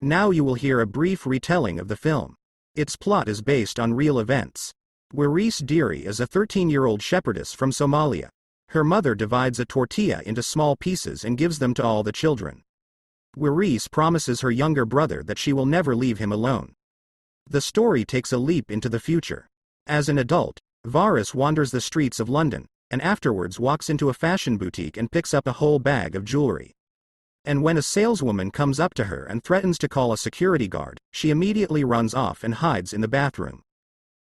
Now you will hear a brief retelling of the film. Its plot is based on real events. Waris Dirie is a 13-year-old shepherdess from Somalia. Her mother divides a tortilla into small pieces and gives them to all the children. Waris promises her younger brother that she will never leave him alone. The story takes a leap into the future. As an adult, Waris wanders the streets of London, and afterwards walks into a fashion boutique and picks up a whole bag of jewelry. And when a saleswoman comes up to her and threatens to call a security guard, she immediately runs off and hides in the bathroom.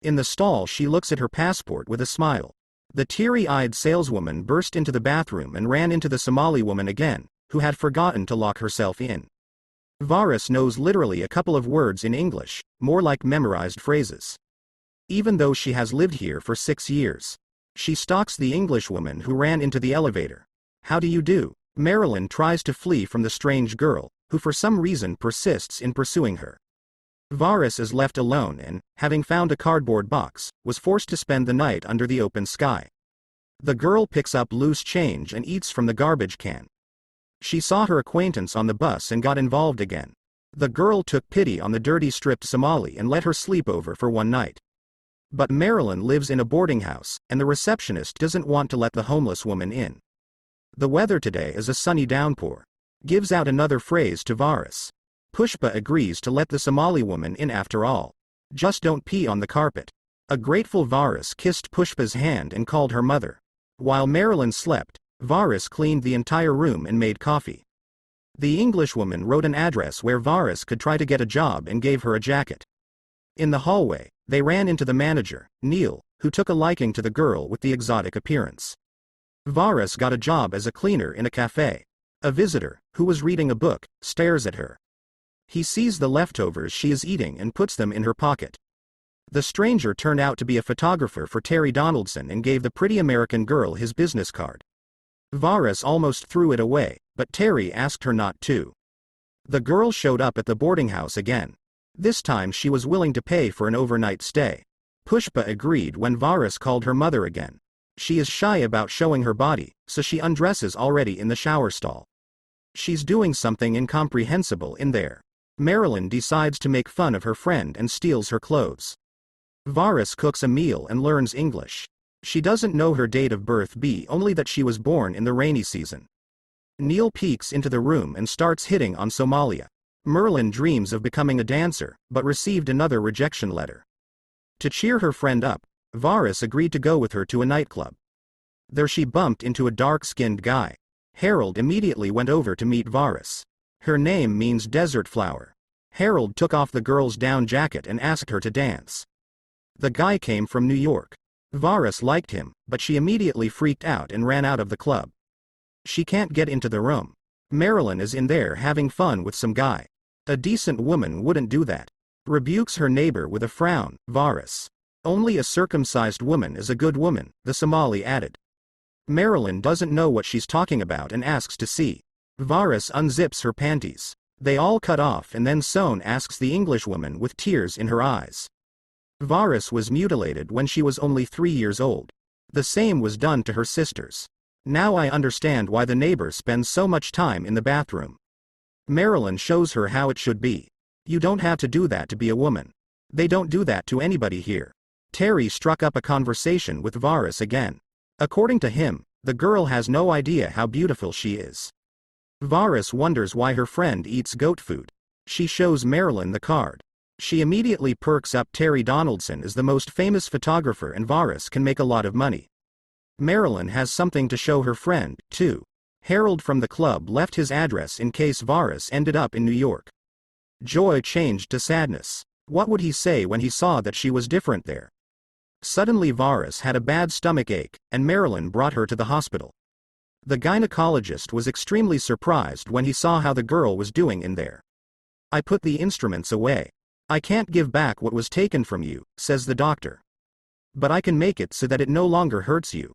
In the stall, she looks at her passport with a smile. The teary-eyed saleswoman burst into the bathroom and ran into the Somali woman again, who had forgotten to lock herself in. Waris knows literally a couple of words in English, more like memorized phrases. Even though she has lived here for 6 years. She stalks the Englishwoman who ran into the elevator. "How do you do?" Marilyn tries to flee from the strange girl, who for some reason persists in pursuing her. Waris is left alone and, having found a cardboard box, was forced to spend the night under the open sky. The girl picks up loose change and eats from the garbage can. She saw her acquaintance on the bus and got involved again. The girl took pity on the dirty stripped Somali and let her sleep over for one night. But Marilyn lives in a boarding house, and the receptionist doesn't want to let the homeless woman in. The weather today is a sunny downpour. Gives out another phrase to Waris. Pushpa agrees to let the Somali woman in after all. "Just don't pee on the carpet." A grateful Waris kissed Pushpa's hand and called her mother. While Marilyn slept, Waris cleaned the entire room and made coffee. The Englishwoman wrote an address where Waris could try to get a job and gave her a jacket. In the hallway, they ran into the manager, Neil, who took a liking to the girl with the exotic appearance. Waris got a job as a cleaner in a cafe. A visitor, who was reading a book, stares at her. He sees the leftovers she is eating and puts them in her pocket. The stranger turned out to be a photographer for Terry Donaldson and gave the pretty American girl his business card. Waris almost threw it away, but Terry asked her not to. The girl showed up at the boarding house again. This time she was willing to pay for an overnight stay. Pushpa agreed when Waris called her mother again. She is shy about showing her body, so she undresses already in the shower stall. She's doing something incomprehensible in there. Marilyn decides to make fun of her friend and steals her clothes. Waris cooks a meal and learns English. She doesn't know her date of birth, only that she was born in the rainy season. Neil peeks into the room and starts hitting on Somalia. Merlin dreams of becoming a dancer, but received another rejection letter. To cheer her friend up, Waris agreed to go with her to a nightclub. There she bumped into a dark-skinned guy. Harold immediately went over to meet Waris. Her name means desert flower. Harold took off the girl's down jacket and asked her to dance. The guy came from New York. Waris liked him, but she immediately freaked out and ran out of the club. She can't get into the room. Marilyn is in there having fun with some guy. A decent woman wouldn't do that. Rebukes her neighbor with a frown. Waris. "Only a circumcised woman is a good woman," the Somali added. Marilyn doesn't know what she's talking about and asks to see. Waris unzips her panties. They all cut off, and then Sohn asks the Englishwoman with tears in her eyes. Waris was mutilated when she was only 3 years old. The same was done to her sisters. "Now I understand why the neighbor spends so much time in the bathroom." Marilyn shows her how it should be. "You don't have to do that to be a woman. They don't do that to anybody here." Terry struck up a conversation with Waris again. According to him, the girl has no idea how beautiful she is. Waris wonders why her friend eats goat food. She shows Marilyn the card. She immediately perks up. Terry Donaldson is the most famous photographer and Waris can make a lot of money. Marilyn has something to show her friend, too. Harold from the club left his address in case Waris ended up in New York. Joy changed to sadness. What would he say when he saw that she was different there? Suddenly Waris had a bad stomach ache, and Marilyn brought her to the hospital. The gynecologist was extremely surprised when he saw how the girl was doing in there. "I put the instruments away. I can't give back what was taken from you," says the doctor. "But I can make it so that it no longer hurts you."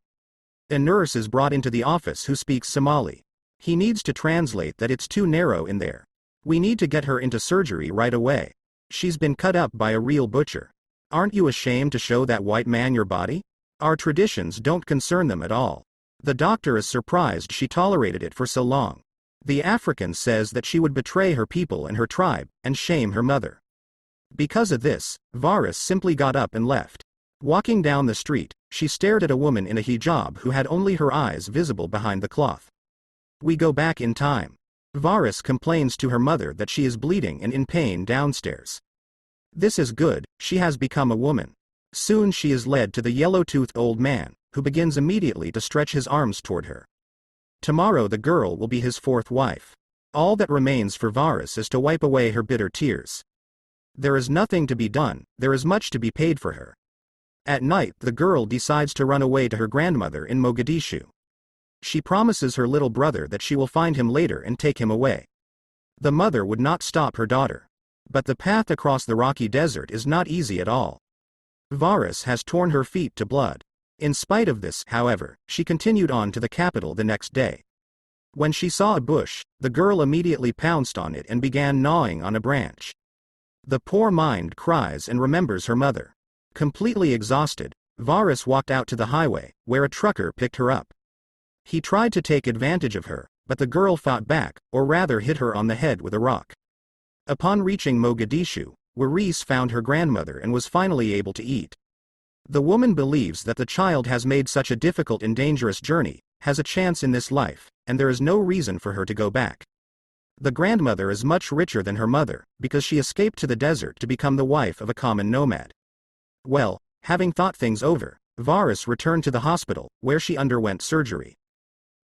A nurse is brought into the office who speaks Somali. He needs to translate that it's too narrow in there. "We need to get her into surgery right away. She's been cut up by a real butcher. Aren't you ashamed to show that white man your body? Our traditions don't concern them at all." The doctor is surprised she tolerated it for so long. The African says that she would betray her people and her tribe, and shame her mother. Because of this, Waris simply got up and left. Walking down the street, she stared at a woman in a hijab who had only her eyes visible behind the cloth. We go back in time. Waris complains to her mother that she is bleeding and in pain downstairs. This is good, she has become a woman. Soon she is led to the yellow-toothed old man, who begins immediately to stretch his arms toward her. Tomorrow the girl will be his fourth wife. All that remains for Waris is to wipe away her bitter tears. There is nothing to be done, there is much to be paid for her. At night the girl decides to run away to her grandmother in Mogadishu. She promises her little brother that she will find him later and take him away. The mother would not stop her daughter. But the path across the rocky desert is not easy at all. Waris has torn her feet to blood. In spite of this, however, she continued on to the capital the next day. When she saw a bush, the girl immediately pounced on it and began gnawing on a branch. The poor mind cries and remembers her mother. Completely exhausted, Waris walked out to the highway, where a trucker picked her up. He tried to take advantage of her, but the girl fought back, or rather hit her on the head with a rock. Upon reaching Mogadishu, Waris found her grandmother and was finally able to eat. The woman believes that the child has made such a difficult and dangerous journey, has a chance in this life, and there is no reason for her to go back. The grandmother is much richer than her mother, because she escaped to the desert to become the wife of a common nomad. Well, having thought things over, Waris returned to the hospital, where she underwent surgery.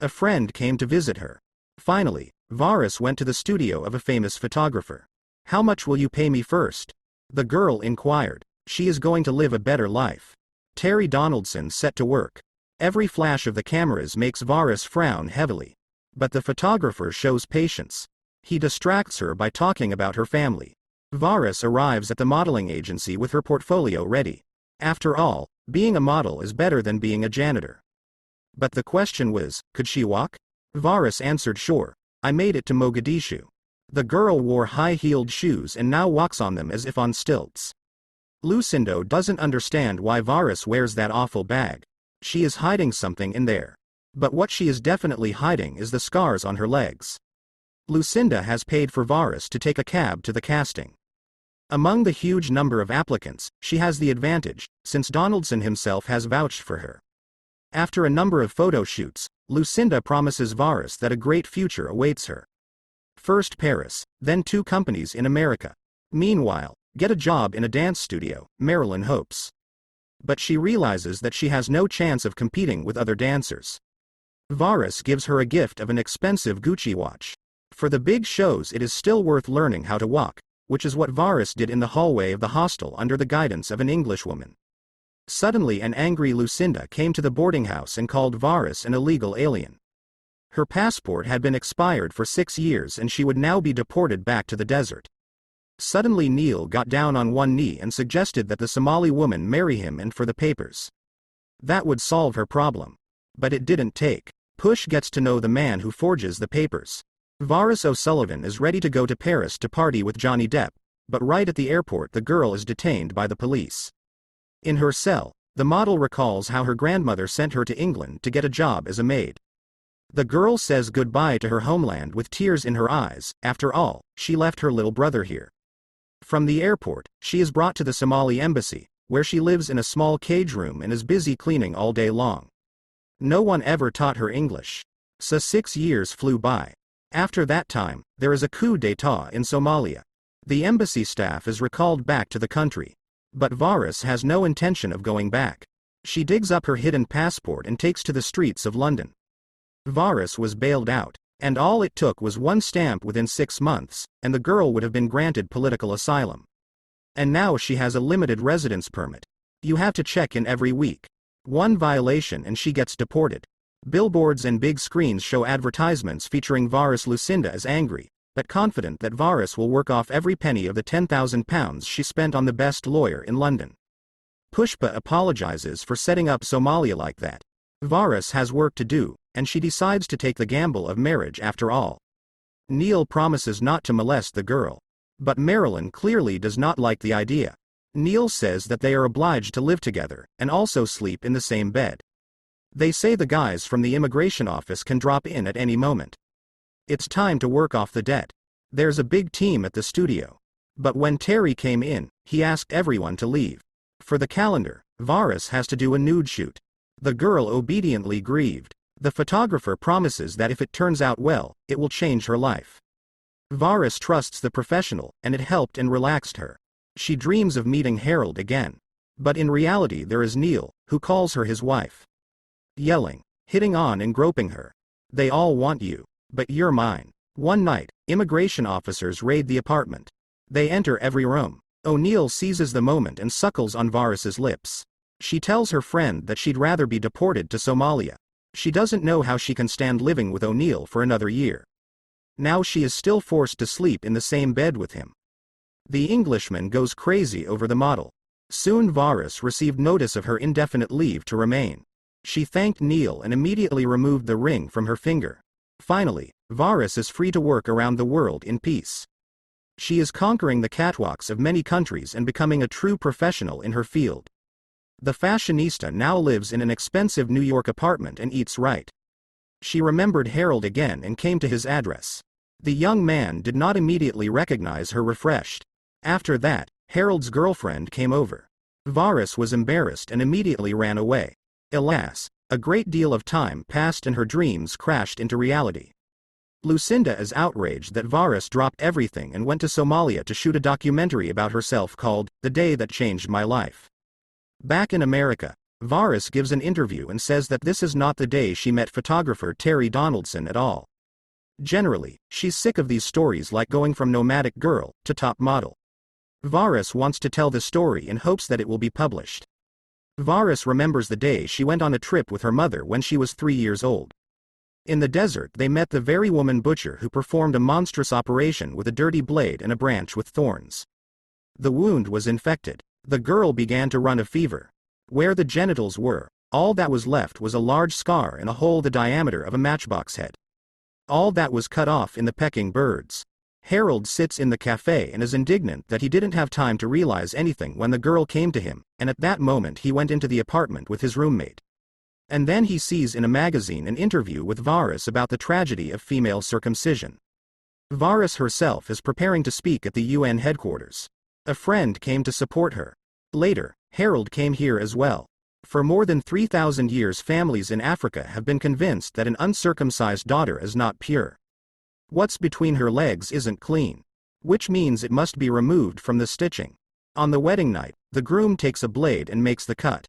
A friend came to visit her. Finally, Waris went to the studio of a famous photographer. "How much will you pay me first?" the girl inquired. She is going to live a better life. Terry Donaldson set to work. Every flash of the cameras makes Waris frown heavily. But the photographer shows patience. He distracts her by talking about her family. Waris arrives at the modeling agency with her portfolio ready. After all, being a model is better than being a janitor. But the question was, could she walk? Waris answered, "Sure. I made it to Mogadishu." The girl wore high-heeled shoes and now walks on them as if on stilts. Lucindo doesn't understand why Waris wears that awful bag. She is hiding something in there. But what she is definitely hiding is the scars on her legs. Lucinda has paid for Waris to take a cab to the casting. Among the huge number of applicants, she has the advantage, since Donaldson himself has vouched for her. After a number of photo shoots, Lucinda promises Waris that a great future awaits her. First Paris, then 2 companies in America. Meanwhile, get a job in a dance studio, Marilyn hopes. But she realizes that she has no chance of competing with other dancers. Waris gives her a gift of an expensive Gucci watch. For the big shows it is still worth learning how to walk, which is what Waris did in the hallway of the hostel under the guidance of an Englishwoman. Suddenly an angry Lucinda came to the boarding house and called Waris an illegal alien. Her passport had been expired for 6 years and she would now be deported back to the desert. Suddenly Neil got down on one knee and suggested that the Somali woman marry him and for the papers. That would solve her problem. But it didn't take. Push gets to know the man who forges the papers. Waris O'Sullivan is ready to go to Paris to party with Johnny Depp, but right at the airport the girl is detained by the police. In her cell, the model recalls how her grandmother sent her to England to get a job as a maid. The girl says goodbye to her homeland with tears in her eyes. After all, she left her little brother here. From the airport, she is brought to the Somali embassy, where she lives in a small cage room and is busy cleaning all day long. No one ever taught her English. So 6 years flew by. After that time, there is a coup d'état in Somalia. The embassy staff is recalled back to the country. But Waris has no intention of going back. She digs up her hidden passport and takes to the streets of London. Waris was bailed out, and all it took was one stamp within 6 months, and the girl would have been granted political asylum. And now she has a limited residence permit. You have to check in every week. One violation and she gets deported. Billboards and big screens show advertisements featuring Waris. Lucinda is angry, but confident that Waris will work off every penny of the £10,000 she spent on the best lawyer in London. Pushpa apologizes for setting up Somalia like that. Waris has work to do, and she decides to take the gamble of marriage after all. Neil promises not to molest the girl. But Marilyn clearly does not like the idea. Neil says that they are obliged to live together, and also sleep in the same bed. They say the guys from the immigration office can drop in at any moment. It's time to work off the debt. There's a big team at the studio. But when Terry came in, he asked everyone to leave. For the calendar, Waris has to do a nude shoot. The girl obediently grieved. The photographer promises that if it turns out well, it will change her life. Waris trusts the professional, and it helped and relaxed her. She dreams of meeting Harold again. But in reality there is Neil, who calls her his wife. Yelling, hitting on and groping her. They all want you, but you're mine. One night, immigration officers raid the apartment. They enter every room. O'Neill seizes the moment and suckles on Waris's lips. She tells her friend that she'd rather be deported to Somalia. She doesn't know how she can stand living with O'Neill for another year. Now she is still forced to sleep in the same bed with him. The Englishman goes crazy over the model. Soon Waris received notice of her indefinite leave to remain. She thanked Neil and immediately removed the ring from her finger. Finally, Waris is free to work around the world in peace. She is conquering the catwalks of many countries and becoming a true professional in her field. The fashionista now lives in an expensive New York apartment and eats right. She remembered Harold again and came to his address. The young man did not immediately recognize her refreshed. After that, Harold's girlfriend came over. Waris was embarrassed and immediately ran away. Alas, a great deal of time passed and her dreams crashed into reality. Lucinda is outraged that Waris dropped everything and went to Somalia to shoot a documentary about herself called The Day That Changed My Life. Back in America, Waris gives an interview and says that this is not the day she met photographer Terry Donaldson at all. Generally, she's sick of these stories like going from nomadic girl to top model. Waris wants to tell the story and hopes that it will be published. Waris remembers the day she went on a trip with her mother when she was 3 years old. In the desert they met the very woman butcher who performed a monstrous operation with a dirty blade and a branch with thorns. The wound was infected. The girl began to run a fever. Where the genitals were, all that was left was a large scar and a hole the diameter of a matchbox head. All that was cut off in the pecking birds. Harold sits in the cafe and is indignant that he didn't have time to realize anything when the girl came to him, and at that moment he went into the apartment with his roommate. And then he sees in a magazine an interview with Waris about the tragedy of female circumcision. Waris herself is preparing to speak at the UN headquarters. A friend came to support her. Later, Harold came here as well. For more than 3,000 years families in Africa have been convinced that an uncircumcised daughter is not pure. What's between her legs isn't clean. Which means it must be removed from the stitching. On the wedding night, the groom takes a blade and makes the cut.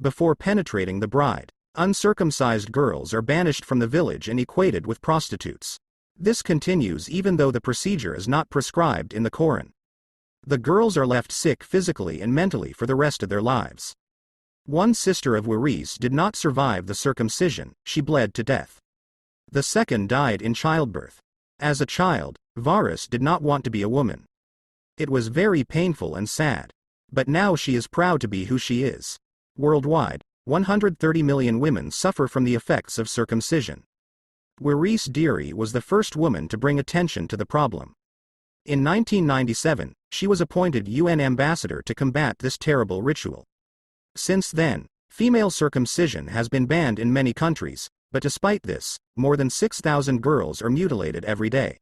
Before penetrating the bride, uncircumcised girls are banished from the village and equated with prostitutes. This continues even though the procedure is not prescribed in the Quran. The girls are left sick physically and mentally for the rest of their lives. One sister of Waris did not survive the circumcision, she bled to death. The second died in childbirth. As a child, Waris did not want to be a woman. It was very painful and sad. But now she is proud to be who she is. Worldwide, 130 million women suffer from the effects of circumcision. Waris Dirie was the first woman to bring attention to the problem. In 1997, she was appointed UN ambassador to combat this terrible ritual. Since then, female circumcision has been banned in many countries, but despite this, more than 6,000 girls are mutilated every day.